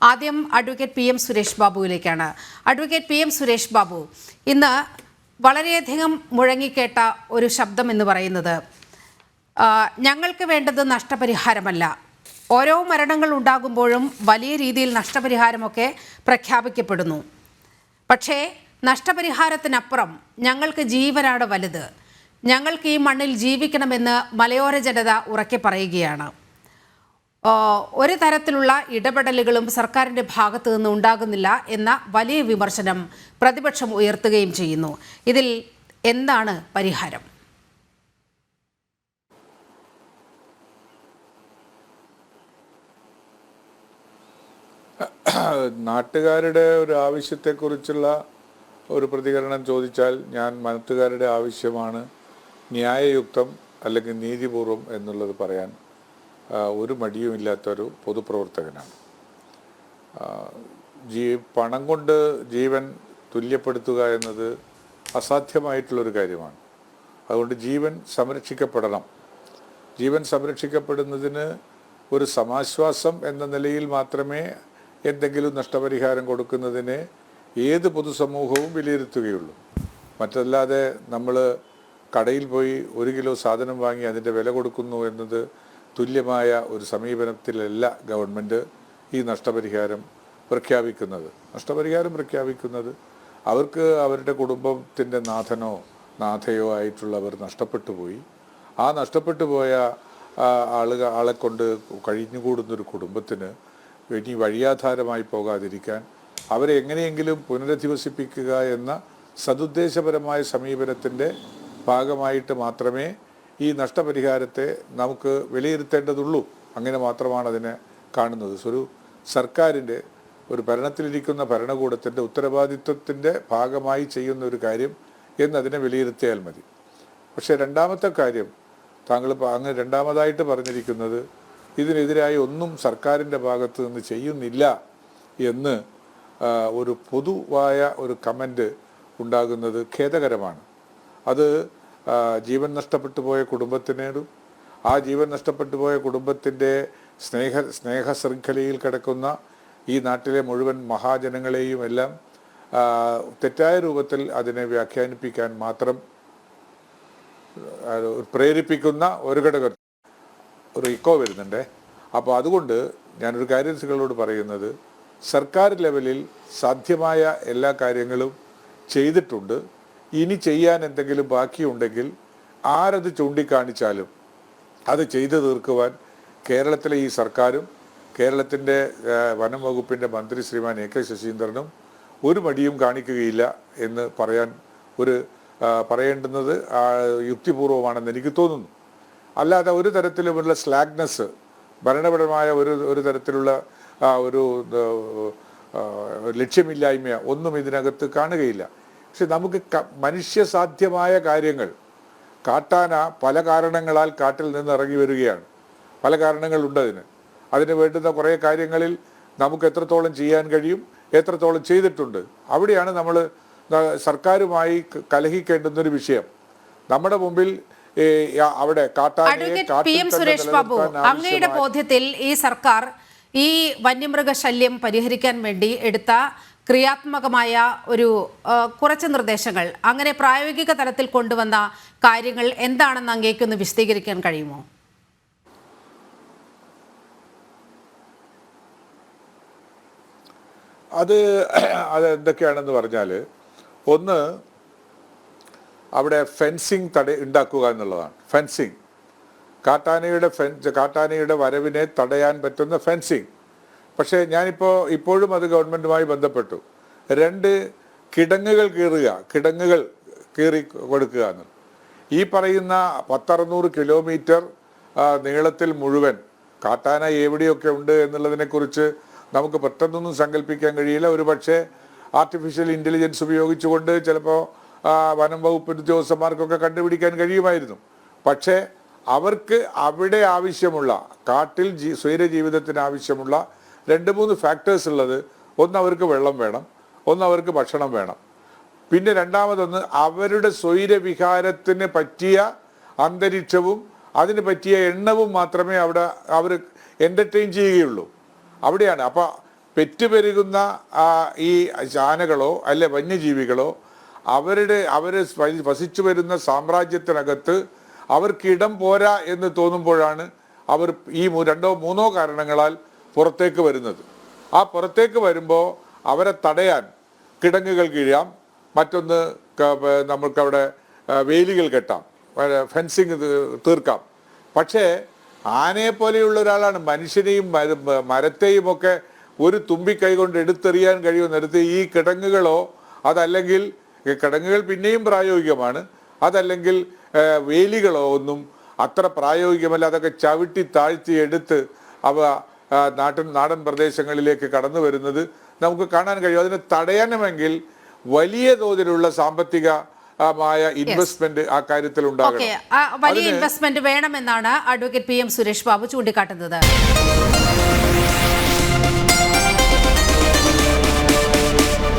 ആദ്യം advocate P M Suresh ബാബുവിലേക്കാണ്. Advocate P M Suresh Babu, ഇന്ന് വളരെയധികം മുഴങ്ങിക്കേട്ട ഒരു ശബ്ദം എന്ന് പറയുന്നത് ഞങ്ങൾക്ക് വേണ്ടത് നഷ്ടപരിഹാരമല്ല. ഓരോ മരണങ്ങൾ ഉണ്ടാകുമ്പോഴും വലിയ രീതിയിൽ നഷ്ടപരിഹാരമൊക്കെ പ്രഖ്യാപിക്കപ്പെടുന്നു. പക്ഷേ നഷ്ടപരിഹാരത്തിനപ്പുറം ഞങ്ങൾക്ക് ജീവനാണ് വലുത്, ഞങ്ങൾക്ക് ഈ മണ്ണിൽ ജീവിക്കണമെന്ന് മലയോര ജനത ഉറക്കെ പറയുകയാണ്. ഒരു തരത്തിലുള്ള ഇടപെടലുകളും സർക്കാരിൻ്റെ ഭാഗത്തു നിന്ന് ഉണ്ടാകുന്നില്ല എന്ന വലിയ വിമർശനം പ്രതിപക്ഷം ഉയർത്തുകയും ചെയ്യുന്നു. ഇതിൽ എന്താണ് പരിഹാരം? നാട്ടുകാരുടെ ഒരു ആവശ്യത്തെക്കുറിച്ചുള്ള ഒരു പ്രതികരണം ചോദിച്ചാൽ ഞാൻ നാട്ടുകാരുടെ ആവശ്യമാണ് ന്യായയുക്തം അല്ലെങ്കിൽ നീതിപൂർവം എന്നുള്ളത് പറയാൻ ഒരു മടിയുമില്ലാത്തൊരു പൊതുപ്രവർത്തകനാണ്. പണം കൊണ്ട് ജീവൻ തുല്യപ്പെടുത്തുക എന്നത് അസാധ്യമായിട്ടുള്ളൊരു കാര്യമാണ്. അതുകൊണ്ട് ജീവൻ സംരക്ഷിക്കപ്പെടണം. ജീവൻ സംരക്ഷിക്കപ്പെടുന്നതിന് ഒരു സമാശ്വാസം എന്ന നിലയിൽ മാത്രമേ എന്തെങ്കിലും നഷ്ടപരിഹാരം കൊടുക്കുന്നതിനെ ഏത് പൊതുസമൂഹവും വിലയിരുത്തുകയുള്ളൂ. മറ്റല്ലാതെ നമ്മൾ കടയിൽ പോയി 1 കിലോ സാധനം വാങ്ങി അതിൻ്റെ വില കൊടുക്കുന്നു എന്നത് തുല്യമായ ഒരു സമീപനത്തിലല്ല ഗവൺമെൻറ് ഈ നഷ്ടപരിഹാരം പ്രഖ്യാപിക്കുന്നത്. അവർക്ക് അവരുടെ കുടുംബത്തിൻ്റെ നാഥനോ നാഥയോ ആയിട്ടുള്ളവർ നഷ്ടപ്പെട്ടു പോയി. ആ നഷ്ടപ്പെട്ടു പോയ ആളെ കൊണ്ട് കഴിഞ്ഞുകൂടുന്നൊരു കുടുംബത്തിന് ഇനി വഴിയാധാരമായി പോകാതിരിക്കാൻ അവരെ എങ്ങനെയെങ്കിലും പുനരധിവസിപ്പിക്കുക എന്ന സതുദ്ദേശപരമായ സമീപനത്തിൻ്റെ ഭാഗമായിട്ട് മാത്രമേ ഈ നഷ്ടപരിഹാരത്തെ നമുക്ക് വിലയിരുത്തേണ്ടതുള്ളൂ. അങ്ങനെ മാത്രമാണ് അതിനെ കാണുന്നത്. ഒരു സർക്കാരിൻ്റെ, ഒരു ഭരണത്തിലിരിക്കുന്ന ഭരണകൂടത്തിൻ്റെ ഉത്തരവാദിത്വത്തിൻ്റെ ഭാഗമായി ചെയ്യുന്ന ഒരു കാര്യം എന്നതിനെ വിലയിരുത്തിയാൽ മതി. പക്ഷേ രണ്ടാമത്തെ കാര്യം താങ്കൾ അങ്ങ് രണ്ടാമതായിട്ട് പറഞ്ഞിരിക്കുന്നത് ഇതിനെതിരായി ഒന്നും സർക്കാരിൻ്റെ ഭാഗത്ത് നിന്ന് ചെയ്യുന്നില്ല എന്ന് ഒരു പൊതുവായ ഒരു കമൻറ്റ് ഉണ്ടാകുന്നത് ഖേദകരമാണ്. അത് ജീവൻ നഷ്ടപ്പെട്ടു പോയ കുടുംബത്തിനോടും ആ ജീവൻ നഷ്ടപ്പെട്ടു പോയ കുടുംബത്തിൻ്റെ സ്നേഹ ശൃംഖലയിൽ കിടക്കുന്ന ഈ നാട്ടിലെ മുഴുവൻ മഹാജനങ്ങളെയും എല്ലാം തെറ്റായ രൂപത്തിൽ അതിനെ വ്യാഖ്യാനിപ്പിക്കാൻ മാത്രം പ്രേരിപ്പിക്കുന്ന ഒരു ഘടകം ഒരു ഇക്കോ വരുന്നുണ്ട്. അപ്പോൾ അതുകൊണ്ട് ഞാനൊരു കാര്യം നിങ്ങളോട് പറയുന്നത്, സർക്കാർ ലെവലിൽ സാധ്യമായ എല്ലാ കാര്യങ്ങളും ചെയ്തിട്ടുണ്ട്. ഇനി ചെയ്യാൻ എന്തെങ്കിലും ബാക്കിയുണ്ടെങ്കിൽ ആരത് ചൂണ്ടിക്കാണിച്ചാലും അത് ചെയ്തു തീർക്കുവാൻ കേരളത്തിലെ ഈ സർക്കാരും കേരളത്തിൻ്റെ വനം വകുപ്പിൻ്റെ മന്ത്രി ശ്രീമാൻ AK ശശീന്ദ്രനും ഒരു മടിയും കാണിക്കുകയില്ല എന്ന് പറയേണ്ടുന്നത് യുക്തിപൂർവമാണെന്ന് എനിക്ക് തോന്നുന്നു. അല്ലാതെ ഒരു തരത്തിലുമുള്ള സ്ലാഗ്നെസ്, ഭരണപരമായ ഒരു തരത്തിലുള്ള ഒരു ലക്ഷ്യമില്ലായ്മ ഒന്നും ഇതിനകത്ത് കാണുകയില്ല. പക്ഷെ നമുക്ക് മനുഷ്യസാധ്യമായ കാര്യങ്ങൾ, കാട്ടാന പല കാരണങ്ങളാൽ കാട്ടിൽ നിന്ന് ഇറങ്ങി വരികയാണ്. പല കാരണങ്ങളുണ്ട് അതിന് വേണ്ടുന്ന കുറേ കാര്യങ്ങളിൽ നമുക്ക് എത്രത്തോളം ചെയ്യാൻ കഴിയും, എത്രത്തോളം ചെയ്തിട്ടുണ്ട്. അവിടെയാണ് നമ്മൾ സർക്കാരുമായി കലഹിക്കേണ്ടുന്നൊരു വിഷയം. നമ്മുടെ മുമ്പിൽ അവിടെ പി എം സുരേഷ് ബാബു, അങ്ങയുടെ ബോധ്യത്തിൽ ഈ സർക്കാർ ഈ വന്യമൃഗശല്യം പരിഹരിക്കാൻ വേണ്ടി എടുത്ത ക്രിയാത്മകമായ ഒരു കുറച്ച് നിർദ്ദേശങ്ങൾ, അങ്ങനെ പ്രായോഗിക തലത്തിൽ കൊണ്ടുവന്ന കാര്യങ്ങൾ എന്താണെന്ന് അങ്ങേക്കൊന്ന് വിശദീകരിക്കാൻ കഴിയുമോ? അത് എന്തൊക്കെയാണെന്ന് പറഞ്ഞാൽ, ഒന്ന് അവിടെ ഫെൻസിങ് ഉണ്ടാക്കുക എന്നുള്ളതാണ്. ഫെൻസിങ്, കാട്ടാനയുടെ വരവിനെ തടയാൻ പറ്റുന്ന ഫെൻസിങ്. പക്ഷേ ഇപ്പോഴും അത് ഗവൺമെൻറ്റുമായി ബന്ധപ്പെട്ടു. 2 കിടങ്ങുകൾ കീറി കൊടുക്കുക എന്നുള്ളത്. ഈ പറയുന്ന 10-600 കിലോമീറ്റർ നീളത്തിൽ മുഴുവൻ കാട്ടാന എവിടെയൊക്കെ ഉണ്ട് എന്നുള്ളതിനെക്കുറിച്ച് നമുക്ക് പെട്ടെന്നൊന്നും സങ്കല്പിക്കാൻ കഴിയില്ല. ഒരു പക്ഷേ ആർട്ടിഫിഷ്യൽ ഇൻ്റലിജൻസ് ഉപയോഗിച്ചുകൊണ്ട് ചിലപ്പോൾ വനം വകുപ്പ് ഉദ്യോഗസ്ഥന്മാർക്കൊക്കെ കണ്ടുപിടിക്കാൻ കഴിയുമായിരുന്നു. പക്ഷേ അവർക്ക് അവിടെ ആവശ്യമുള്ള, കാട്ടിൽ സ്വൈരജീവിതത്തിന് ആവശ്യമുള്ള 2-3 ഫാക്ടേഴ്സ് ഉള്ളത്. ഒന്ന്, അവർക്ക് വെള്ളം വേണം. ഒന്ന്, അവർക്ക് ഭക്ഷണം വേണം. പിന്നെ രണ്ടാമതൊന്ന്, അവരുടെ സ്വൈരവിഹാരത്തിന് പറ്റിയ അന്തരീക്ഷവും അതിന് പറ്റിയ എണ്ണവും മാത്രമേ അവിടെ അവർ എൻ്റർടൈൻ ചെയ്യുകയുള്ളൂ. അവിടെയാണ്. അപ്പോൾ പെറ്റുപെരുകുന്ന ഈ ആനകളോ അല്ലെ വന്യജീവികളോ അവർ വസിച്ചു വരുന്ന സാമ്രാജ്യത്തിനകത്ത് അവർക്ക് ഇടം പോരാ എന്ന് തോന്നുമ്പോഴാണ് അവർ ഈ രണ്ടോ മൂന്നോ കാരണങ്ങളാൽ പുറത്തേക്ക് വരുന്നത്. ആ പുറത്തേക്ക് വരുമ്പോൾ അവരെ തടയാൻ കിടങ്ങുകൾ കീഴാം, മറ്റൊന്ന് നമുക്കവിടെ വേലികൾ കെട്ടാം, ഫെൻസിങ് തീർക്കാം. പക്ഷേ ആനയെ പോലെയുള്ള ഒരാളാണ് മനുഷ്യനെയും മരത്തെയും ഒക്കെ ഒരു തുമ്പിക്കൈ കൊണ്ട് എടുത്തെറിയാൻ കഴിയുന്നിടത്ത് ഈ കിടങ്ങുകളോ അതല്ലെങ്കിൽ കിടങ്ങുകൾ പിന്നെയും പ്രായോഗികമാണ്, അതല്ലെങ്കിൽ വേലികളോ ഒന്നും അത്ര പ്രായോഗികമല്ല. അതൊക്കെ ചവിട്ടി താഴ്ത്തി എടുത്ത് അവ നാടൻ പ്രദേശങ്ങളിലേക്ക് കടന്നു വരുന്നത് നമുക്ക് കാണാൻ കഴിയും. അതിനെ തടയണമെങ്കിൽ വലിയ തോതിലുള്ള സാമ്പത്തികമായ ഇൻവെസ്റ്റ്മെന്റ് ആ കാര്യത്തിൽ ഉണ്ടാകണം. വലിയ ഇൻവെസ്റ്റ്മെന്റ് വേണമെന്നാണ് അഡ്വക്കേറ്റ് PM സുരേഷ് ബാബു ചൂണ്ടിക്കാട്ടുന്നത്.